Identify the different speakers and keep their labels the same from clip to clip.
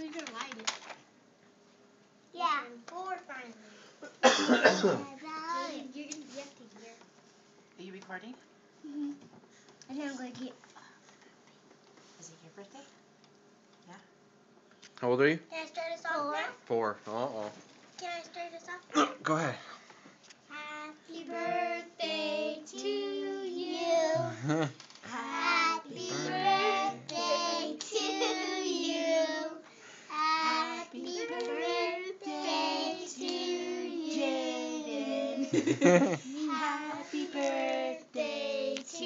Speaker 1: you're gonna light it.
Speaker 2: Yeah.
Speaker 1: Four finally. You have to hear.
Speaker 3: Are you recording?
Speaker 1: Mm-hmm. I think I'm going to get.
Speaker 3: Is it your birthday? Yeah.
Speaker 4: How old are you?
Speaker 2: Can I start us off now?
Speaker 4: 4. Uh-oh.
Speaker 2: Can I start us off now?
Speaker 4: Go ahead.
Speaker 2: Happy birthday to you. Happy birthday to you. Happy birthday to Jaden. Happy birthday to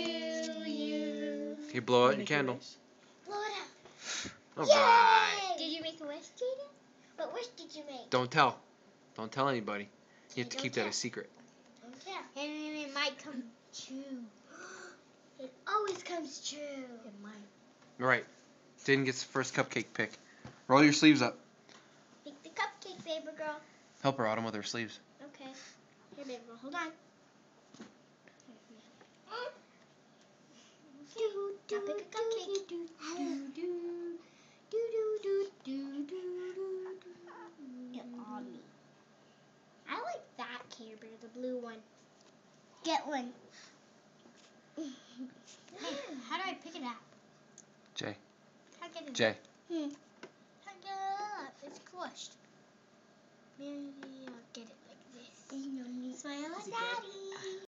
Speaker 2: you.
Speaker 4: You blow out your candle.
Speaker 2: Blow it out.
Speaker 4: Alright.
Speaker 2: Did you make a wish, Jaden? What wish did you make?
Speaker 4: Don't tell. Don't tell anybody. You have to
Speaker 2: Don't
Speaker 4: keep that
Speaker 2: tell.
Speaker 4: a secret.
Speaker 2: Don't tell.
Speaker 1: And it might come true.
Speaker 2: It always comes true.
Speaker 1: It might.
Speaker 4: Alright. Jaden gets the first cupcake pick. Roll your sleeves up.
Speaker 2: Pick the cupcake, baby girl.
Speaker 4: Help her, Autumn, with her sleeves.
Speaker 2: Okay. Here, baby girl. Hold on. Now pick a cupcake.
Speaker 1: Get on me.
Speaker 2: I like that Care Bear, the blue one.
Speaker 1: Get one. Hey, how do I pick it up?
Speaker 4: Jay.
Speaker 1: How do I get it?
Speaker 4: Jay.
Speaker 1: How do I get it up? It's squished.
Speaker 2: Maybe I'll get it like this.
Speaker 1: There's no need.
Speaker 2: Smile at
Speaker 1: Is it good?
Speaker 2: Daddy.